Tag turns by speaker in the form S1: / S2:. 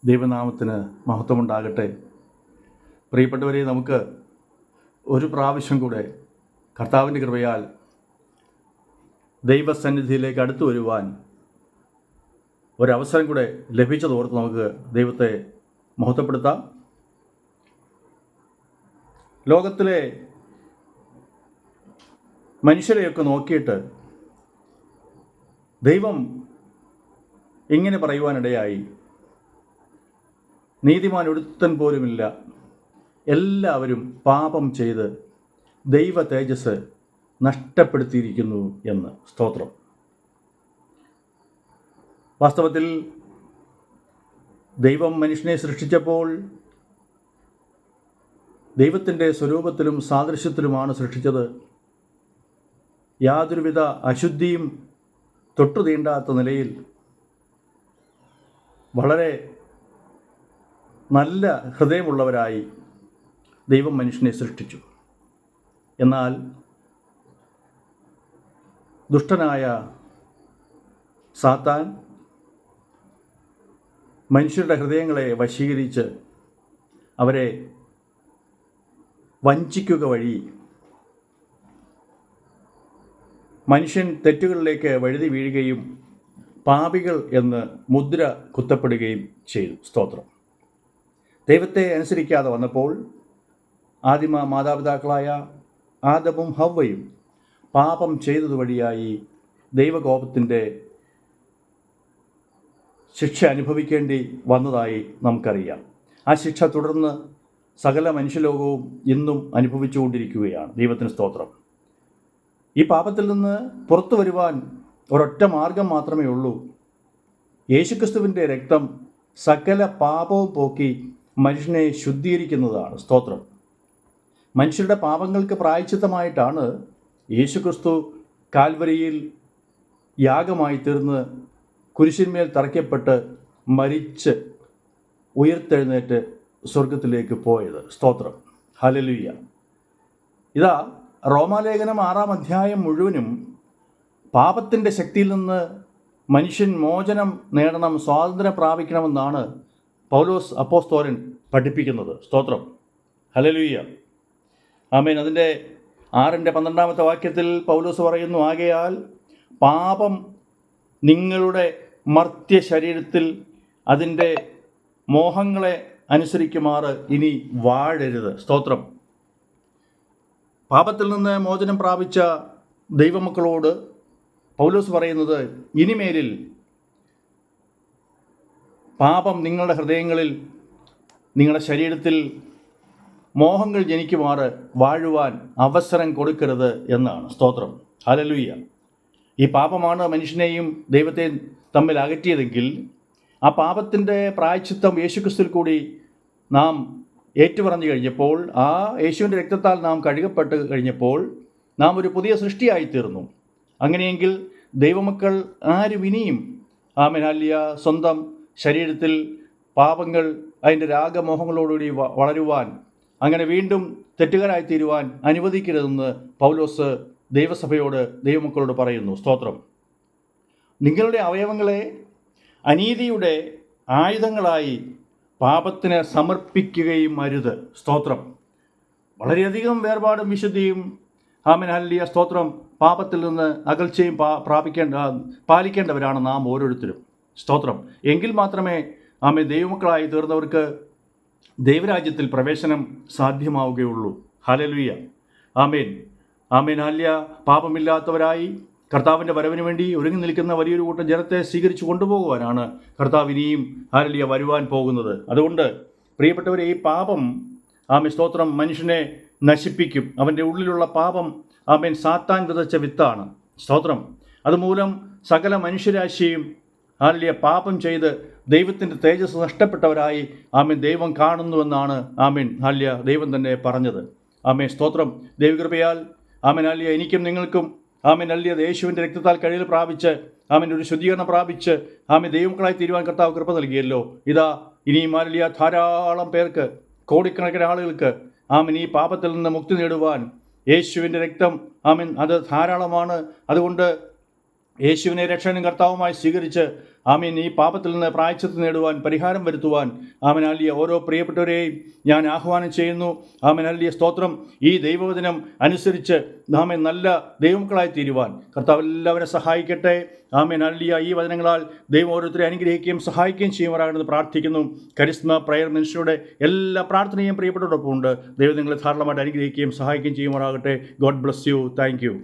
S1: ദൈവനാമത്തിന് മഹത്വമുണ്ടാകട്ടെ. പ്രിയപ്പെട്ടവരെ, നമുക്ക് ഒരു പ്രാവശ്യം കൂടെ കർത്താവിൻ്റെ കൃപയാൽ ദൈവസന്നിധിയിലേക്ക് അടുത്തു വരുവാൻ ഒരവസരം കൂടെ ലഭിച്ചതോർത്ത് നമുക്ക് ദൈവത്തെ മഹത്വപ്പെടുത്താം. ലോകത്തിലെ മനുഷ്യരെയൊക്കെ നോക്കിയിട്ട് ദൈവം ഇങ്ങനെ പറയുവാനിടയായി, നീതിമാൻ ഒരുത്തൻ പോലുമില്ല, എല്ലാവരും പാപം ചെയ്ത് ദൈവ തേജസ് നഷ്ടപ്പെടുത്തിയിരിക്കുന്നു എന്ന്. സ്തോത്രം. വാസ്തവത്തിൽ ദൈവം മനുഷ്യനെ സൃഷ്ടിച്ചപ്പോൾ ദൈവത്തിൻ്റെ സ്വരൂപത്തിലും സാദൃശ്യത്തിലുമാണ് സൃഷ്ടിച്ചത്. യാതൊരുവിധ അശുദ്ധിയും തൊട്ടു തീണ്ടാത്ത നിലയിൽ വളരെ നല്ല ഹൃദയമുള്ളവരായി ദൈവം മനുഷ്യനെ സൃഷ്ടിച്ചു. എന്നാൽ ദുഷ്ടനായ സാത്താൻ മനുഷ്യരുടെ ഹൃദയങ്ങളെ വശീകരിച്ച് അവരെ വഞ്ചിക്കുക വഴി മനുഷ്യൻ തെറ്റുകളിലേക്ക് വഴുതി വീഴുകയും പാപികൾ എന്ന് മുദ്ര കുത്തപ്പെടുകയും ചെയ്തു. സ്തോത്രം. ദൈവത്തെ അനുസരിക്കാതെ വന്നപ്പോൾ ആദിമ മാതാപിതാക്കളായ ആദമും ഹവ്വയും പാപം ചെയ്തതുവഴിയായി ദൈവകോപത്തിൻ്റെ ശിക്ഷ അനുഭവിക്കേണ്ടി വന്നതായി നമുക്കറിയാം. ആ ശിക്ഷ തുടർന്ന് സകല മനുഷ്യലോകവും ഇന്നും അനുഭവിച്ചുകൊണ്ടിരിക്കുകയാണ്. ദൈവത്തിന് സ്തോത്രം. ഈ പാപത്തിൽ നിന്ന് പുറത്തു വരുവാൻ ഒരൊറ്റ മാർഗം മാത്രമേ ഉള്ളൂ. യേശുക്രിസ്തുവിൻ്റെ രക്തം സകല പാപവും പോക്കി മനുഷ്യനെ ശുദ്ധീകരിക്കുന്നതാണ്. സ്തോത്രം. മനുഷ്യരുടെ പാപങ്ങൾക്ക് പ്രായശ്ചിത്തമായിട്ടാണ് യേശുക്രിസ്തു കാൽവരിയിൽ യാഗമായി തീർന്ന് കുരിശിന്മേൽ തറയ്ക്കപ്പെട്ട് മരിച്ച് ഉയർത്തെഴുന്നേറ്റ് സ്വർഗത്തിലേക്ക് പോയത്. സ്തോത്രം. ഹല്ലേലൂയ. ഇതാ റോമാലേഖനം 6-ാം അധ്യായം മുഴുവനും പാപത്തിൻ്റെ ശക്തിയിൽ നിന്ന് മനുഷ്യൻ മോചനം നേടണം, സ്വാതന്ത്ര്യം പ്രാപിക്കണമെന്നാണ് പൗലോസ് അപ്പോസ്തലൻ പഠിപ്പിക്കുന്നത്. സ്തോത്രം. ഹല്ലേലൂയ. ആമേൻ. അതിൻ്റെ 6-ന്റെ 12 പൗലോസ് പറയുന്നു, ആകയാൽ പാപം നിങ്ങളുടെ മർത്യ ശരീരത്തിൽ അതിൻ്റെ മോഹങ്ങളെ അനുസരിക്കുമാറ് ഇനി വാഴരുത്. സ്തോത്രം. പാപത്തിൽ നിന്ന് മോചനം പ്രാപിച്ച ദൈവമക്കളോട് പൗലോസ് പറയുന്നത്, ഇനിമേലിൽ പാപം നിങ്ങളുടെ ഹൃദയങ്ങളിൽ, നിങ്ങളുടെ ശരീരത്തിൽ മോഹങ്ങൾ ജനിക്കുമാറ് വാഴുവാൻ അവസരം കൊടുക്കരുത് എന്നാണ്. സ്തോത്രം. ഹല്ലേലൂയ. ഈ പാപമാണ് മനുഷ്യനെയും ദൈവത്തെയും തമ്മിൽ അകറ്റിയതെങ്കിൽ ആ പാപത്തിൻ്റെ പ്രായശ്ചിത്തം യേശുക്രിസ്തുവിൽ കൂടി നാം ഏറ്റുപറഞ്ഞു കഴിഞ്ഞപ്പോൾ, ആ യേശുവിൻ്റെ രക്തത്താൽ നാം കഴുകപ്പെട്ട് കഴിഞ്ഞപ്പോൾ നാം ഒരു പുതിയ സൃഷ്ടിയായിത്തീർന്നു. അങ്ങനെയെങ്കിൽ ദൈവമക്കൾ ആരും ഇനിയും ഹല്ലേലൂയ സ്വന്തം ശരീരത്തിൽ പാപങ്ങൾ, അതിൻ്റെ രാഗമോഹങ്ങളോടുകൂടി വളരുവാൻ, അങ്ങനെ വീണ്ടും തെറ്റുകാരായിത്തീരുവാൻ അനുവദിക്കരുതെന്ന് പൗലോസ് ദൈവസഭയോട്, ദൈവമക്കളോട് പറയുന്നു. സ്തോത്രം. നിങ്ങളുടെ അവയവങ്ങളെ അനീതിയുടെ ആയുധങ്ങളായി പാപത്തിന് സമർപ്പിക്കുകയും അരുത്. സ്തോത്രം. വളരെയധികം വേർപാടും വിശുദ്ധിയും ഹല്ലേലൂയ സ്തോത്രം പാപത്തിൽ നിന്ന് അകൽച്ചയും പാലിക്കേണ്ടവരാണ് നാം ഓരോരുത്തരും. സ്തോത്രം. എങ്കിൽ മാത്രമേ ദൈവമക്കളായി തീർന്നവർക്ക് ദൈവരാജ്യത്തിൽ പ്രവേശനം സാധ്യമാവുകയുള്ളൂ. ഹല്ലേലൂയ. ആമേൻ. ആമേൻ. ഹല്ലേലൂയ. പാപമില്ലാത്തവരായി കർത്താവിൻ്റെ വരവിന് വേണ്ടി ഒരുങ്ങി നിൽക്കുന്ന വലിയൊരു കൂട്ടം ജനത്തെ സ്വീകരിച്ചു കൊണ്ടുപോകുവാനാണ് കർത്താവ് ഇനിയും ഹല്ലേലൂയ വരുവാൻ പോകുന്നത്. അതുകൊണ്ട് പ്രിയപ്പെട്ടവരെ, ഈ പാപം സ്തോത്രം മനുഷ്യനെ നശിപ്പിക്കും. അവൻ്റെ ഉള്ളിലുള്ള പാപം സാത്താൻ വിതച്ച വിത്താണ്. സ്തോത്രം. അതുമൂലം സകല മനുഷ്യരാശിയും ഹല്ലേലൂയ പാപം ചെയ്ത് ദൈവത്തിൻ്റെ തേജസ് നഷ്ടപ്പെട്ടവരായി ദൈവം കാണുന്നുവെന്നാണ് ഹല്ലേലൂയ ദൈവം തന്നെ പറഞ്ഞത്. സ്തോത്രം. ദൈവകൃപയാൽ ഹല്ലേലൂയ എനിക്കും നിങ്ങൾക്കും ഹല്ലേലൂയ യേശുവിൻ്റെ രക്തത്താൽ കഴുകൽ പ്രാപിച്ച് ഒരു ശുദ്ധീകരണം പ്രാപിച്ച് ദൈവമക്കളായി തീരുവാൻ കർത്താവ് കൃപ നൽകിയല്ലോ. ഇതാ ഇനിയും ഹല്ലേലൂയ ധാരാളം പേർക്ക്, കോടിക്കണക്കിന് ആളുകൾക്ക് ഈ പാപത്തിൽ നിന്ന് മുക്തി നേടുവാൻ യേശുവിൻ്റെ രക്തം അത് ധാരാളമാണ്. അതുകൊണ്ട് യേശുവിനെ രക്ഷകനും കർത്താവുമായി സ്വീകരിച്ച് ആമീൻ ഈ പാപത്തിൽ നിന്ന് പ്രായശ്ചിത്തം നേടുവാൻ, പരിഹാരം വരുത്തുവാൻ ആമേൻ ഹല്ലേലൂയ ഓരോ പ്രിയപ്പെട്ടവരെയും ഞാൻ ആഹ്വാനം ചെയ്യുന്നു. ആമേൻ ഹല്ലേലൂയ സ്തോത്രം. ഈ ദൈവവചനം അനുസരിച്ച് ആമേൻ നല്ല ദൈവമക്കളായി തീരുവാൻ കർത്താവ് എല്ലാവരെ സഹായിക്കട്ടെ. Amen hallelujah. ഈ വചനങ്ങളാൽ ദൈവം ഓരോരുത്തരെ അനുഗ്രഹിക്കുകയും സഹായിക്കുകയും ചെയ്യുമാറാകണമെന്ന് പ്രാർത്ഥിക്കുന്നു. കരിസ്മ പ്രയർ മിനിസ്ട്രിയുടെ എല്ലാ പ്രാർത്ഥനയും പ്രിയപ്പെട്ടവരോടൊപ്പം ഉണ്ട്. ദൈവം നിങ്ങളെ ധാരാളമായിട്ട് അനുഗ്രഹിക്കുകയും സഹായിക്കുകയും ചെയ്യുമാറാകട്ടെ. God bless you. Thank you.